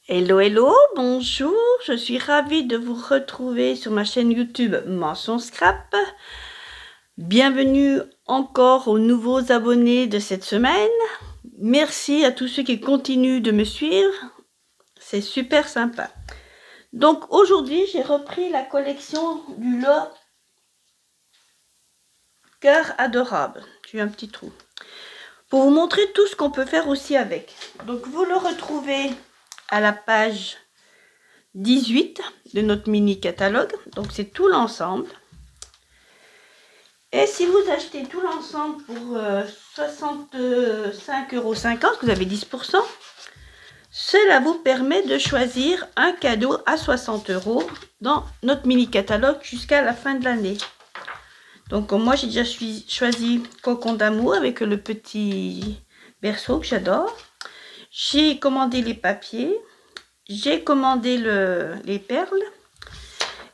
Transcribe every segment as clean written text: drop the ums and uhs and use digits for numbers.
Hello, hello, bonjour, je suis ravie de vous retrouver sur ma chaîne YouTube Mention Scrap. Bienvenue encore aux nouveaux abonnés de cette semaine. Merci à tous ceux qui continuent de me suivre, c'est super sympa. Donc aujourd'hui, j'ai repris la collection du lot Cœur Adorable. J'ai eu un petit trou. Pour vous montrer tout ce qu'on peut faire aussi avec. Donc vous le retrouvez à la page 18 de notre mini catalogue, donc c'est tout l'ensemble. Et si vous achetez tout l'ensemble pour 65,50 €, vous avez 10%, cela vous permet de choisir un cadeau à 60 € dans notre mini catalogue jusqu'à la fin de l'année. Donc moi j'ai déjà choisi Cocon d'amour avec le petit berceau que j'adore. J'ai commandé les papiers. J'ai commandé les perles.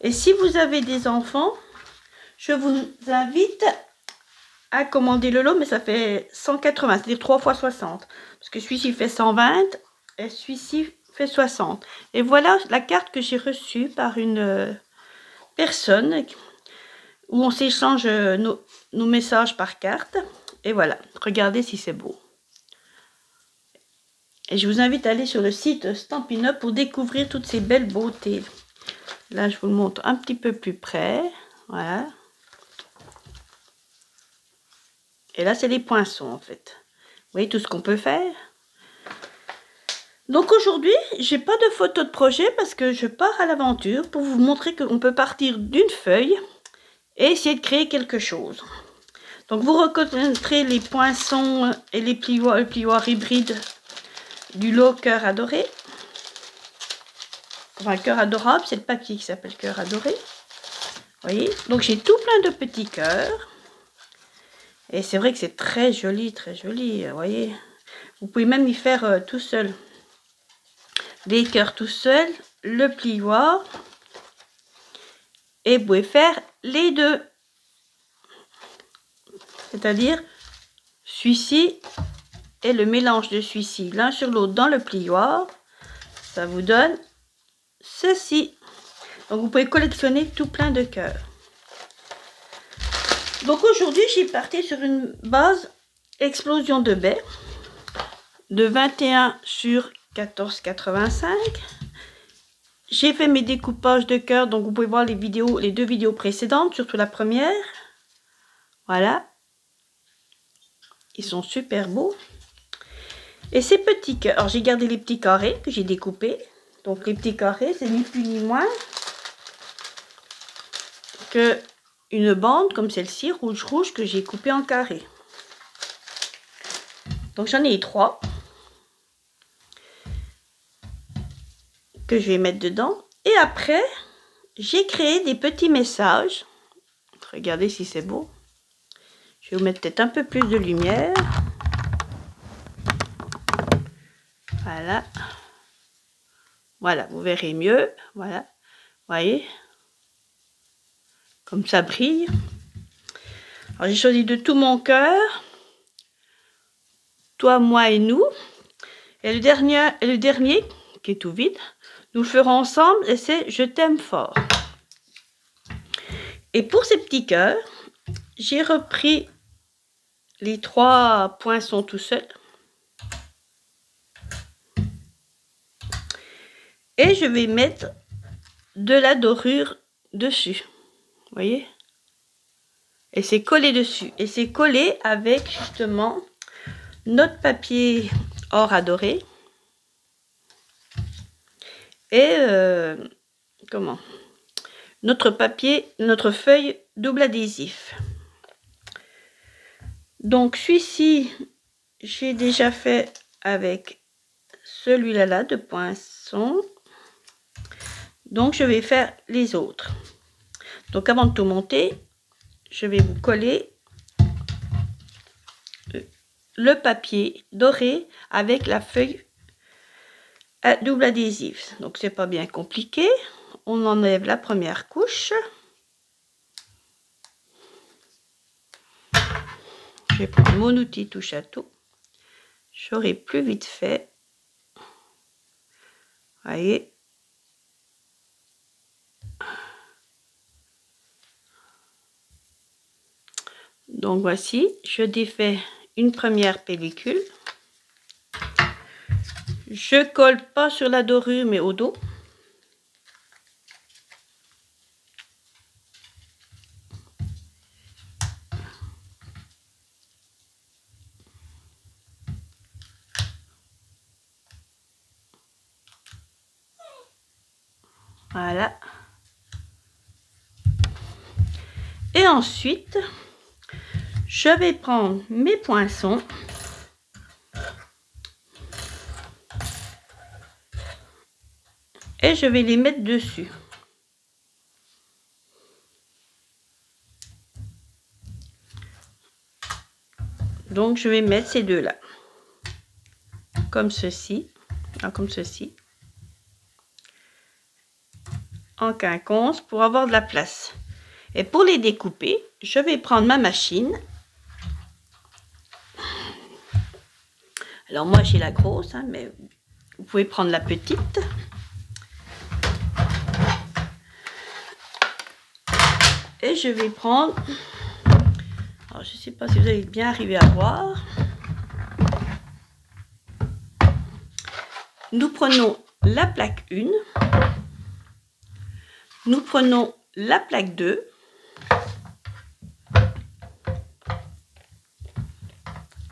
Et si vous avez des enfants, je vous invite à commander le lot, mais ça fait 180, c'est-à-dire 3 fois 60. Parce que celui-ci fait 120 et celui-ci fait 60. Et voilà la carte que j'ai reçue par une personne où on s'échange nos messages par carte. Et voilà, regardez si c'est beau. Et je vous invite à aller sur le site Stampin' Up pour découvrir toutes ces belles beautés. Là, je vous le montre un petit peu plus près. Voilà. Et là, c'est les poinçons, en fait. Vous voyez tout ce qu'on peut faire. Donc aujourd'hui, j'ai pas de photo de projet parce que je pars à l'aventure pour vous montrer qu'on peut partir d'une feuille et essayer de créer quelque chose. Donc vous reconnaîtrez les poinçons et les plioirs, le plioir hybride du lot Cœur Adoré. Enfin, Cœur Adorable, c'est le papier qui s'appelle Cœur Adoré. Vous voyez, donc j'ai tout plein de petits cœurs. Et c'est vrai que c'est très joli, vous voyez. Vous pouvez même y faire tout seul. Des cœurs tout seul, le plioir. Et vous pouvez faire les deux. C'est-à-dire, celui-ci et le mélange de celui-ci, l'un sur l'autre dans le plioir. Ça vous donne ceci. Donc vous pouvez collectionner tout plein de cœurs. Donc aujourd'hui, j'ai parti sur une base explosion de baies de 21 sur 14,85. J'ai fait mes découpages de cœurs, donc vous pouvez voir les vidéos, les deux vidéos précédentes, surtout la première. Voilà. Ils sont super beaux. Et ces petits cœurs, alors j'ai gardé les petits carrés que j'ai découpés. Donc les petits carrés, c'est ni plus ni moins que une bande comme celle-ci, rouge que j'ai coupé en carré. Donc j'en ai 3 que je vais mettre dedans. Et après, j'ai créé des petits messages. Regardez si c'est beau. Je vais vous mettre peut-être un peu plus de lumière. Voilà. Voilà, vous verrez mieux. Voilà. Vous voyez? Comme ça brille. Alors j'ai choisi de tout mon cœur. Toi, moi et nous. Et le dernier, qui est tout vide, nous le ferons ensemble et c'est Je t'aime fort. Et pour ces petits cœurs, j'ai repris les 3 poinçons tout seuls. Et je vais mettre de la dorure dessus. Vous voyez? Et c'est collé dessus. Et c'est collé avec justement notre papier or adoré. Et notre papier, notre feuille double adhésif. Donc celui-ci, j'ai déjà fait avec celui-là de poinçon. Donc je vais faire les autres. Donc avant de tout monter, je vais vous coller le papier doré avec la feuille à double adhésif. Donc c'est pas bien compliqué. On enlève la première couche. Je vais prendre mon outil touche à tout. J'aurai plus vite fait. Voyez. Donc voici, je défais une première pellicule. Je colle pas sur la dorure mais au dos. Voilà. Et ensuite, je vais prendre mes poinçons. Et je vais les mettre dessus. Donc, je vais mettre ces deux-là. Comme ceci. Comme ceci. En quinconce pour avoir de la place. Et pour les découper, je vais prendre ma machine. Alors moi j'ai la grosse, hein, mais vous pouvez prendre la petite. Et je vais prendre, alors je ne sais pas si vous allez bien arriver à voir. Nous prenons la plaque 1. Nous prenons la plaque 2.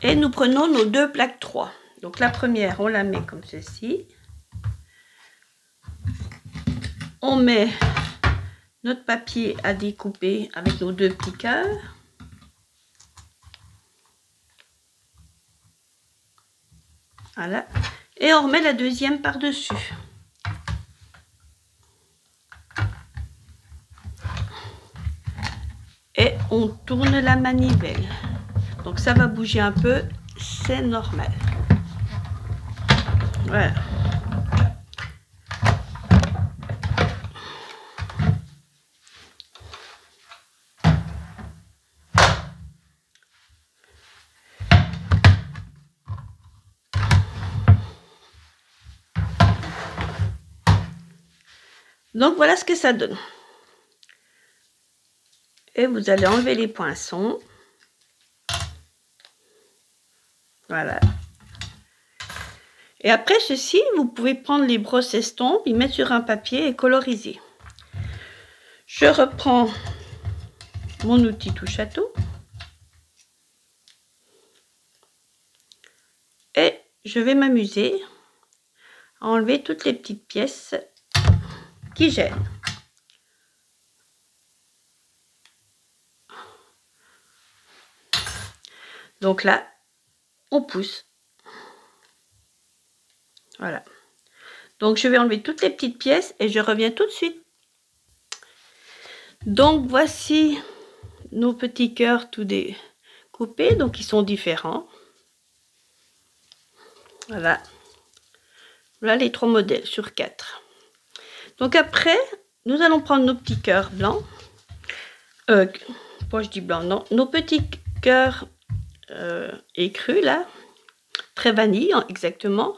Et nous prenons nos deux plaques 3. Donc la première, on la met comme ceci. On met notre papier à découper avec nos deux petits cœurs. Voilà. Et on remet la deuxième par-dessus. Et on tourne la manivelle. Donc ça va bouger un peu, c'est normal. Voilà. Donc voilà ce que ça donne. Et vous allez enlever les poinçons. Voilà. Et après ceci, vous pouvez prendre les brosses estampes, y mettre sur un papier et coloriser. Je reprends mon outil touche à tout. Et je vais m'amuser à enlever toutes les petites pièces qui gênent. Donc là, on pousse. Voilà. Donc je vais enlever toutes les petites pièces et je reviens tout de suite. Donc voici nos petits cœurs tout découpés. Donc ils sont différents. Voilà. Voilà les 3 modèles sur 4. Donc après, nous allons prendre nos petits cœurs blancs. Moi je dis blanc, non. Nos petits cœurs écrus là. Très vanille, hein, exactement.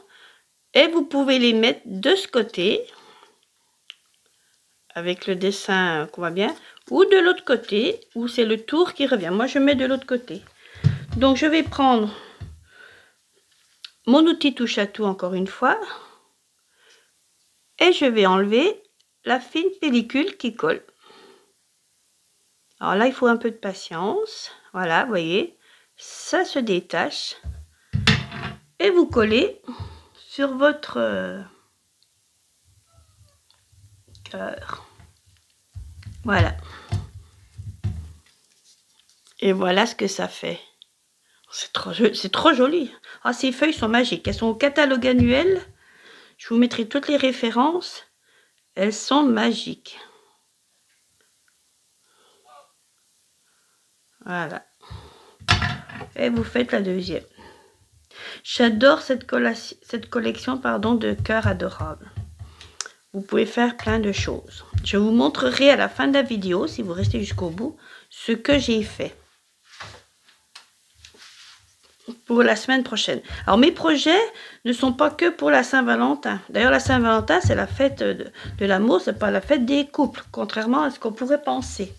Et vous pouvez les mettre de ce côté. Avec le dessin qu'on voit bien. Ou de l'autre côté. Où c'est le tour qui revient. Moi je mets de l'autre côté. Donc je vais prendre mon outil touche à tout encore une fois. Et je vais enlever la fine pellicule qui colle. Alors là, il faut un peu de patience. Voilà, vous voyez, ça se détache. Et vous collez sur votre cœur. Voilà. Et voilà ce que ça fait. C'est trop joli. Ah, ces feuilles sont magiques. Elles sont au catalogue annuel. Je vous mettrai toutes les références. Elles sont magiques. Voilà. Et vous faites la deuxième. J'adore cette collection de cœurs adorables. Vous pouvez faire plein de choses. Je vous montrerai à la fin de la vidéo, si vous restez jusqu'au bout, ce que j'ai fait. pour la semaine prochaine. Alors mes projets ne sont pas que pour la Saint-Valentin. D'ailleurs la Saint-Valentin c'est la fête de l'amour, c'est pas la fête des couples, contrairement à ce qu'on pourrait penser.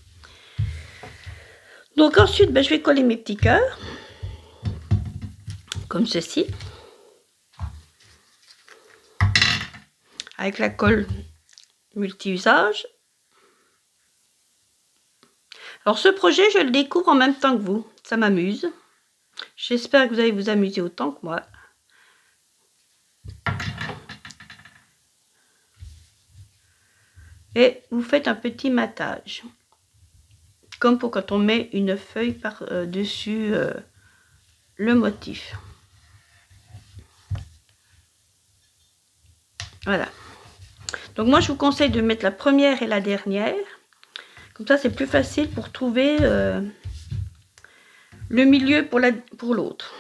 Donc ensuite je vais coller mes petits cœurs, comme ceci, avec la colle multi-usage. Alors ce projet je le découvre en même temps que vous, ça m'amuse. J'espère que vous allez vous amuser autant que moi. Et vous faites un petit matage. Comme pour quand on met une feuille par-dessus le motif. Voilà. Donc moi je vous conseille de mettre la première et la dernière. Comme ça c'est plus facile pour trouver le milieu pour l'autre.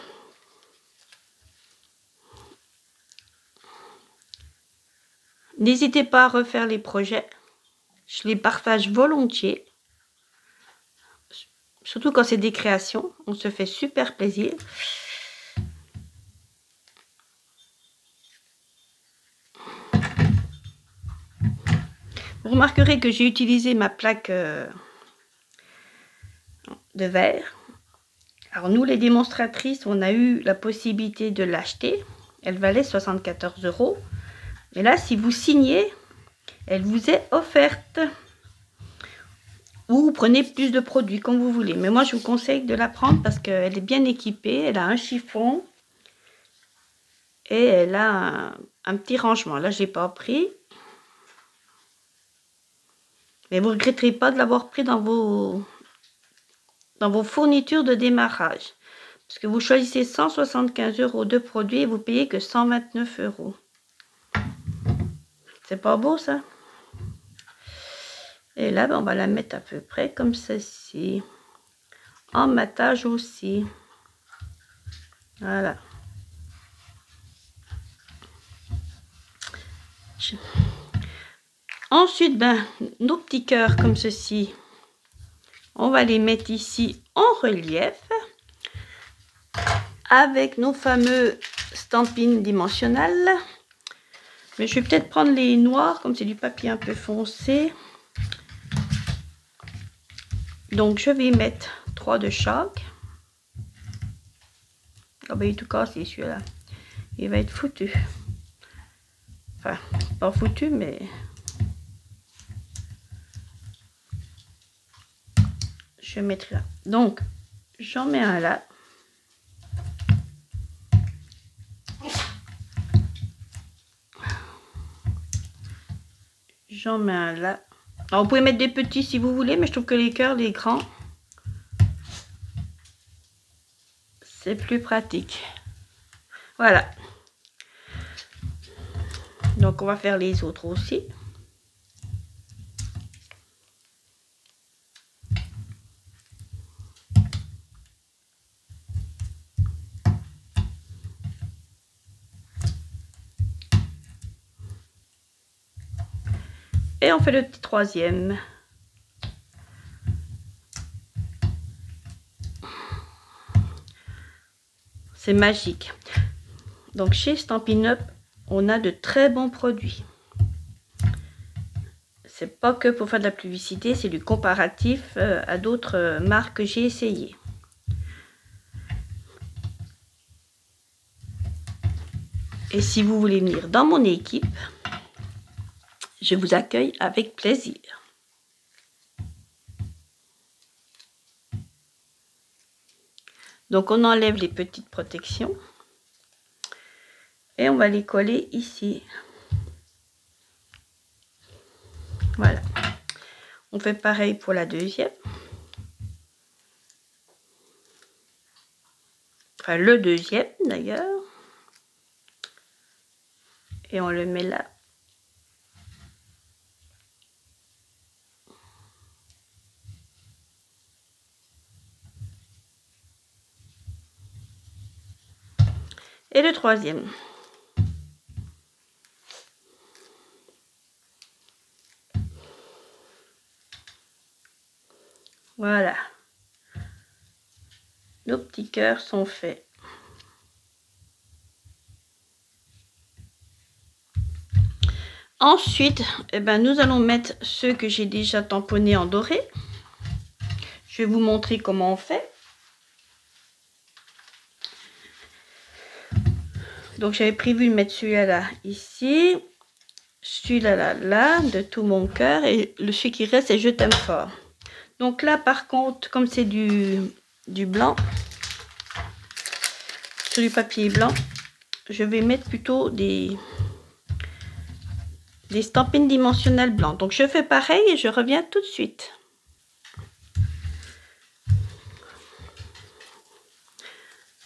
N'hésitez pas à refaire les projets. Je les partage volontiers. Surtout quand c'est des créations. On se fait super plaisir. Vous remarquerez que j'ai utilisé ma plaque de verre. Alors nous les démonstratrices, on a eu la possibilité de l'acheter. Elle valait 74 €. Et là, si vous signez, elle vous est offerte. Ou vous prenez plus de produits comme vous voulez. Mais moi, je vous conseille de la prendre parce qu'elle est bien équipée. Elle a un chiffon. Et elle a un petit rangement. Là, je n'ai pas pris. Mais vous ne regretterez pas de l'avoir pris dans vos fournitures de démarrage. Parce que vous choisissez 175 € de produits et vous payez que 129 €. C'est pas beau ça? Et là, on va la mettre à peu près comme ceci. En matage aussi. Voilà. Ensuite, nos petits cœurs comme ceci, on va les mettre ici en relief avec nos fameux stampines dimensionnelles. Mais je vais peut-être prendre les noirs, comme c'est du papier un peu foncé. Donc, je vais mettre 3 de chaque. Ah ben, il est tout cassé celui-là. Il va être foutu. Enfin, pas foutu, mais... je vais mettre là. Donc, j'en mets un là. J'en mets un là. Alors, vous pouvez mettre des petits si vous voulez, mais je trouve que les cœurs, les grands, c'est plus pratique. Voilà. Donc, on va faire les autres aussi. Et on fait le petit troisième. C'est magique. Donc chez Stampin' Up, on a de très bons produits. C'est pas que pour faire de la publicité, c'est du comparatif à d'autres marques que j'ai essayé. Et si vous voulez venir dans mon équipe, je vous accueille avec plaisir. Donc on enlève les petites protections et on va les coller ici. Voilà. On fait pareil pour la deuxième. Enfin le deuxième d'ailleurs. Et on le met là. Et le troisième. Voilà. Nos petits cœurs sont faits. Ensuite, eh ben, nous allons mettre ceux que j'ai déjà tamponnés en doré. Je vais vous montrer comment on fait. Donc j'avais prévu de mettre celui-là là, ici, celui-là là, là, de tout mon cœur, et celui qui reste c'est Je t'aime fort. Donc là par contre, comme c'est du blanc, sur du papier blanc, je vais mettre plutôt des stampines dimensionnelles blancs. Donc je fais pareil et je reviens tout de suite.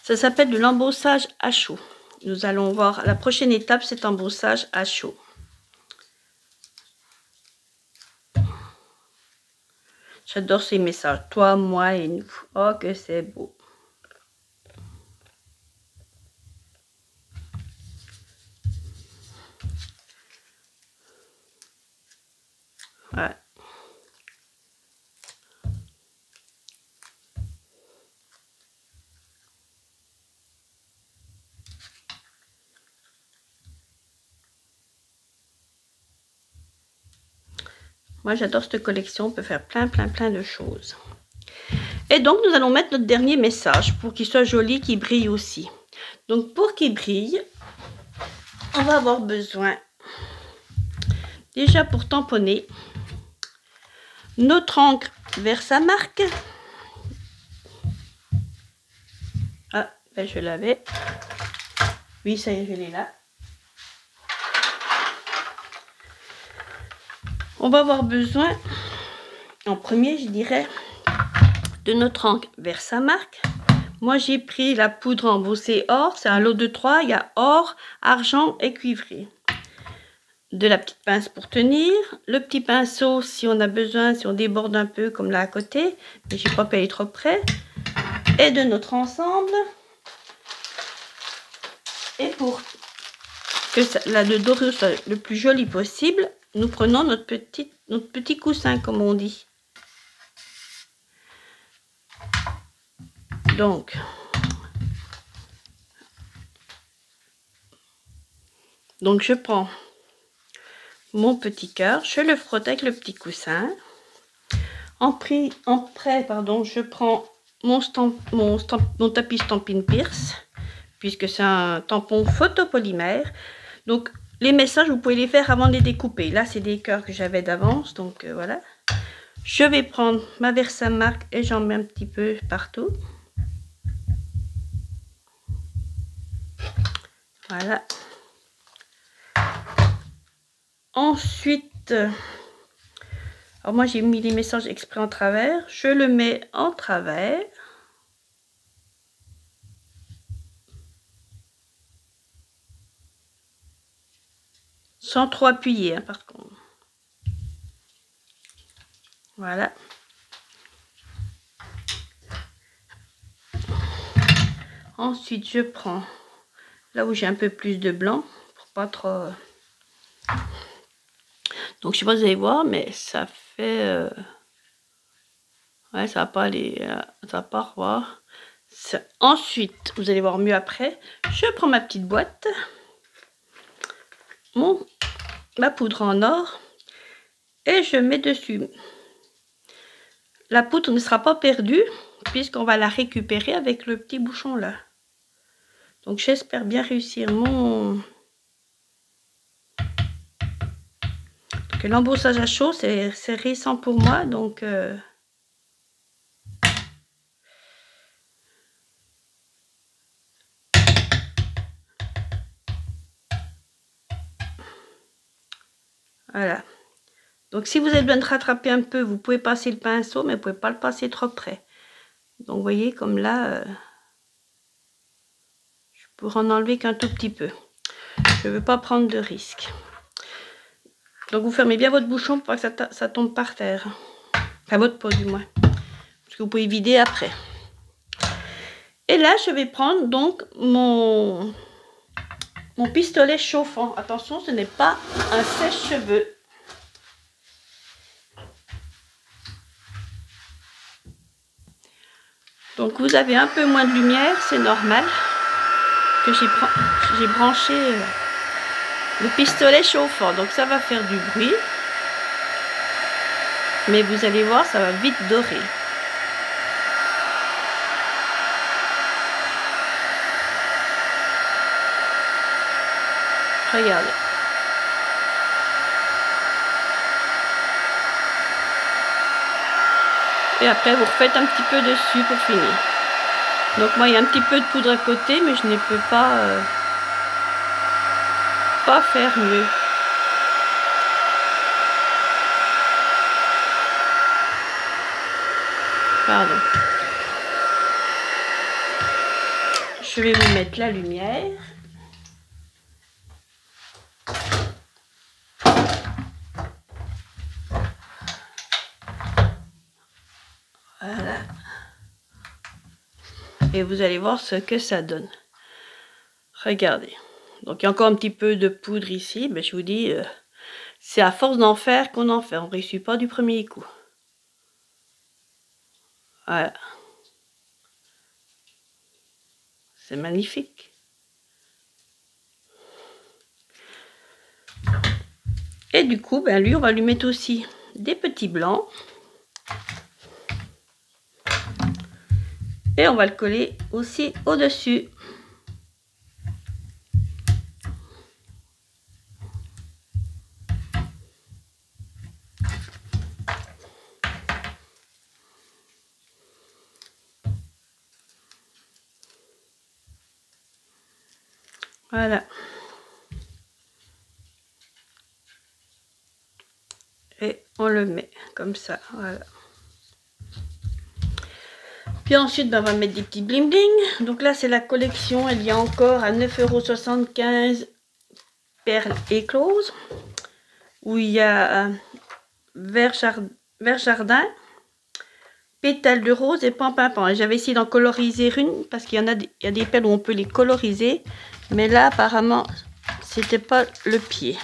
Ça s'appelle de l'embossage à chaud. Nous allons voir la prochaine étape, c'est embossage à chaud. J'adore ces messages. Toi, moi et nous. Oh, que c'est beau. Ouais. Moi, j'adore cette collection. On peut faire plein de choses. Et donc, nous allons mettre notre dernier message pour qu'il soit joli, qu'il brille aussi. Donc, pour qu'il brille, on va avoir besoin, déjà pour tamponner, notre encre Versamark. Ah, ben je l'avais. Oui, ça y est, je l'ai là. On va avoir besoin, en premier, je dirais, de notre encre Versamark. Moi, j'ai pris la poudre embossée or. C'est un lot de 3. Il y a or, argent et cuivré. De la petite pince pour tenir. Le petit pinceau, si on a besoin, si on déborde un peu, comme là à côté. Mais je n'ai pas payé trop près. Et de notre ensemble. Et pour que ça, là, le doré soit le plus joli possible, nous prenons notre petit coussin, comme on dit. Donc, je prends mon petit cœur, je le frotte avec le petit coussin. En prêt, je prends mon tapis Stampin' Pierce, puisque c'est un tampon photopolymère. Donc, les messages, vous pouvez les faire avant de les découper. Là, c'est des cœurs que j'avais d'avance, donc voilà. Je vais prendre ma Versamark et j'en mets un petit peu partout. Voilà. Ensuite, alors moi j'ai mis les messages exprès en travers. Je le mets en travers. Sans trop appuyer, hein, par contre. Voilà. Ensuite, je prends là où j'ai un peu plus de blanc, pour pas trop... Donc, je sais pas si vous allez voir, mais ça fait... Ouais, ça va pas aller... ça va pas revoir. Ensuite, vous allez voir mieux après. Je prends ma petite boîte. Ma poudre en or. Et je mets dessus. La poudre ne sera pas perdue, puisqu'on va la récupérer avec le petit bouchon là. Donc j'espère bien réussir que l'embossage à chaud, c'est récent pour moi, donc voilà. Donc si vous avez besoin de rattraper un peu, vous pouvez passer le pinceau, mais vous ne pouvez pas le passer trop près. Donc vous voyez, comme là, je pourrais en enlever qu'un tout petit peu. Je ne veux pas prendre de risque. Donc vous fermez bien votre bouchon pour pas que ça tombe par terre. Enfin votre pot du moins. Parce que vous pouvez vider après. Et là je vais prendre donc mon pistolet chauffant. Attention, ce n'est pas un sèche-cheveux. Donc vous avez un peu moins de lumière, c'est normal. Que j'ai branché le pistolet chauffant. Donc ça va faire du bruit. Mais vous allez voir, ça va vite dorer. Regardez. Et après, vous refaites un petit peu dessus pour finir. Donc moi, il y a un petit peu de poudre à côté, mais je ne peux pas faire mieux. Pardon. Je vais vous mettre la lumière. Voilà. Et vous allez voir ce que ça donne. Regardez. Donc il y a encore un petit peu de poudre ici. Mais je vous dis, c'est à force d'en faire qu'on en fait. On ne réussit pas du premier coup. Voilà. C'est magnifique. Et du coup, ben lui, on va lui mettre aussi des petits blancs. Et on va le coller aussi au-dessus. Voilà. Et on le met comme ça. Voilà. Puis ensuite, ben, on va mettre des petits bling bling. Donc là, c'est la collection. Elle y a encore à 9,75 € perles écloses. Où il y a vert jardin, pétales de rose et pampin. J'avais essayé d'en coloriser une parce qu'il y a des perles où on peut les coloriser. Mais là, apparemment, c'était pas le pied.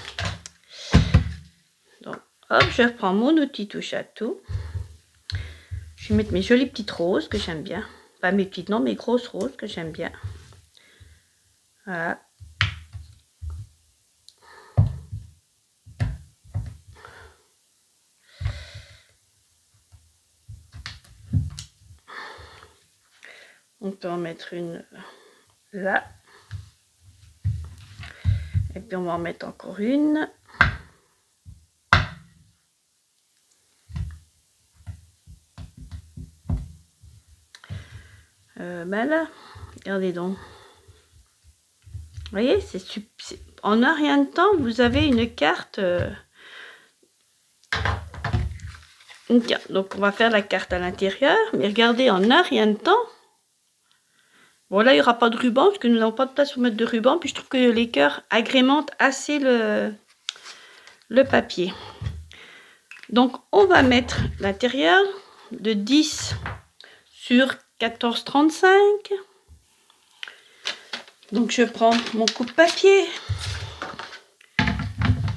Donc, hop, je reprends mon outil touche à tout. Je vais mettre mes jolies petites roses que j'aime bien. Pas mes petites, non, mes grosses roses que j'aime bien. Voilà. On peut en mettre une là. Et puis on va en mettre encore une. Ben là, regardez donc. Vous voyez, c'est en un rien de temps, vous avez une carte. Donc on va faire la carte à l'intérieur. Mais regardez, en un rien de temps. Bon là, il n'y aura pas de ruban parce que nous n'avons pas de place pour mettre de ruban. Puis je trouve que les cœurs agrémentent assez le papier. Donc on va mettre l'intérieur de 10 sur 14,35. Donc je prends mon coupe-papier.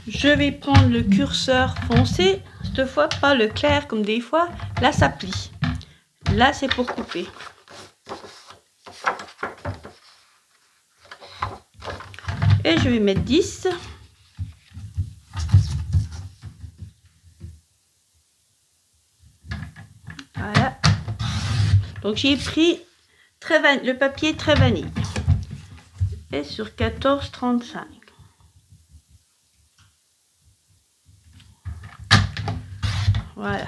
Je vais prendre le curseur foncé. Cette fois pas le clair comme des fois. Là ça plie. Là c'est pour couper. Et je vais mettre 10. Voilà. Donc j'ai pris le papier très vanille. Et sur 14,35. Voilà.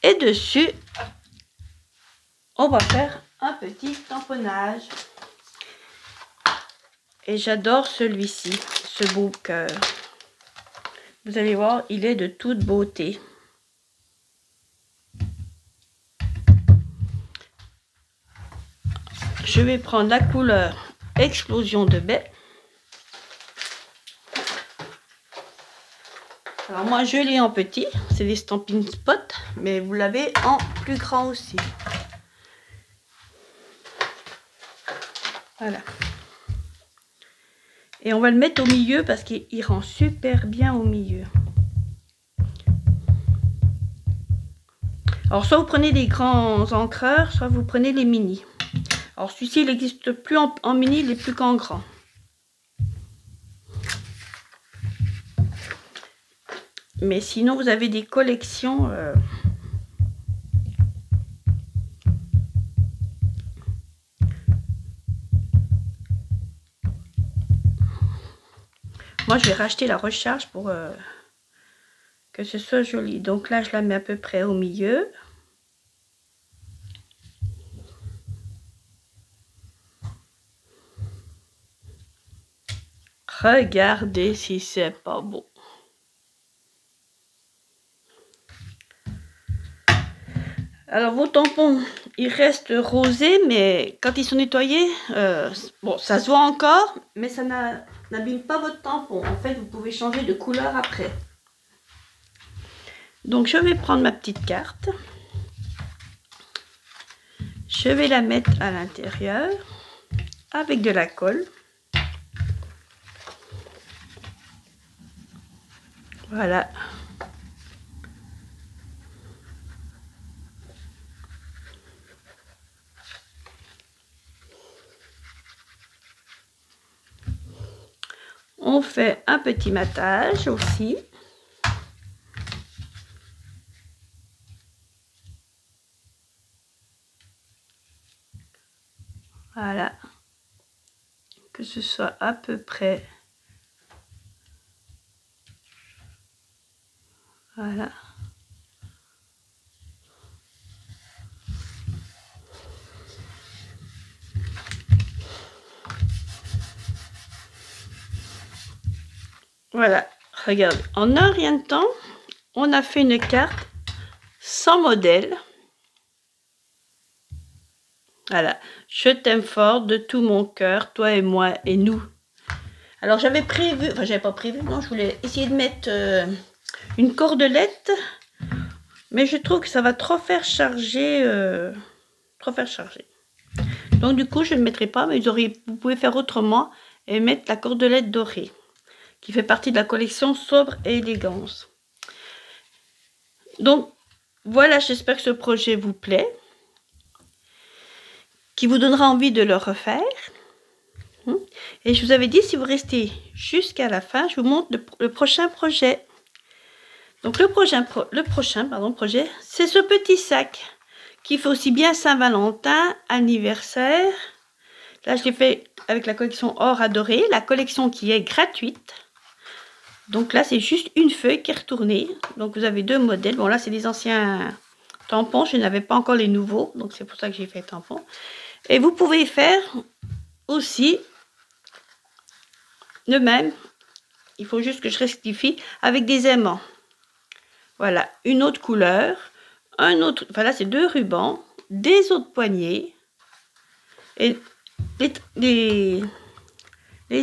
Et dessus, on va faire un petit tamponnage. Et j'adore celui-ci, ce beau cœur. Vous allez voir, il est de toute beauté. Je vais prendre la couleur Explosion de baie. Alors moi je l'ai en petit, c'est des Stampin' Spot, mais vous l'avez en plus grand aussi. Voilà. Et on va le mettre au milieu parce qu'il rend super bien au milieu. Alors soit vous prenez des grands encreurs, soit vous prenez les mini. Alors celui-ci, il n'existe plus en mini, il est plus qu'en grand. Mais sinon, vous avez des collections... Moi, je vais racheter la recharge pour que ce soit joli. Donc là, je la mets à peu près au milieu. Regardez si c'est pas beau. Alors, vos tampons, ils restent rosés, mais quand ils sont nettoyés, bon, ça se voit encore, mais ça n'abîme pas votre tampon. En fait, vous pouvez changer de couleur après. Donc, je vais prendre ma petite carte. Je vais la mettre à l'intérieur avec de la colle. Voilà. On fait un petit matage aussi. Voilà. Que ce soit à peu près. Voilà. Voilà, regarde, en un rien de temps, on a fait une carte sans modèle. Voilà, je t'aime fort de tout mon cœur, toi et moi et nous. Alors j'avais prévu, enfin j'avais pas prévu, non, je voulais essayer de mettre une cordelette, mais je trouve que ça va trop faire charger, Donc du coup je ne le mettrai pas, mais vous pouvez faire autrement et mettre la cordelette dorée, qui fait partie de la collection Sobre et Élégance. Donc voilà, j'espère que ce projet vous plaît, qui vous donnera envie de le refaire. Et je vous avais dit, si vous restez jusqu'à la fin, je vous montre le prochain projet. Donc le prochain projet, c'est ce petit sac qui fait aussi bien Saint-Valentin, anniversaire. Là, je l'ai fait avec la collection Or Adoré, la collection qui est gratuite. Donc là, c'est juste une feuille qui est retournée. Donc vous avez deux modèles. Bon, là, c'est des anciens tampons. Je n'avais pas encore les nouveaux. Donc c'est pour ça que j'ai fait tampon. Et vous pouvez faire aussi de même. Il faut juste que je rectifie avec des aimants. Voilà, une autre couleur. Un autre, voilà, c'est deux rubans. Des autres poignées. Et les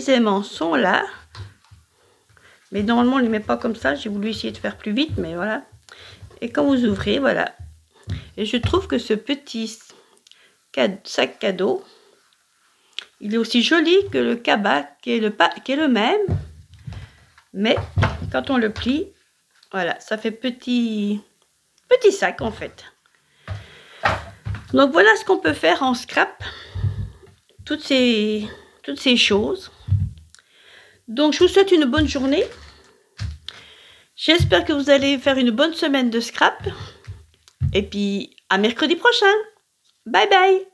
aimants sont là. Mais normalement, on ne les met pas comme ça. J'ai voulu essayer de faire plus vite, mais voilà. Et quand vous ouvrez, voilà. Et je trouve que ce petit sac cadeau, il est aussi joli que le cabas, qui est le même. Mais quand on le plie, voilà, ça fait petit sac en fait. Donc voilà ce qu'on peut faire en scrap. Toutes ces choses. Donc je vous souhaite une bonne journée. J'espère que vous allez faire une bonne semaine de scrap. Et puis à mercredi prochain. Bye bye.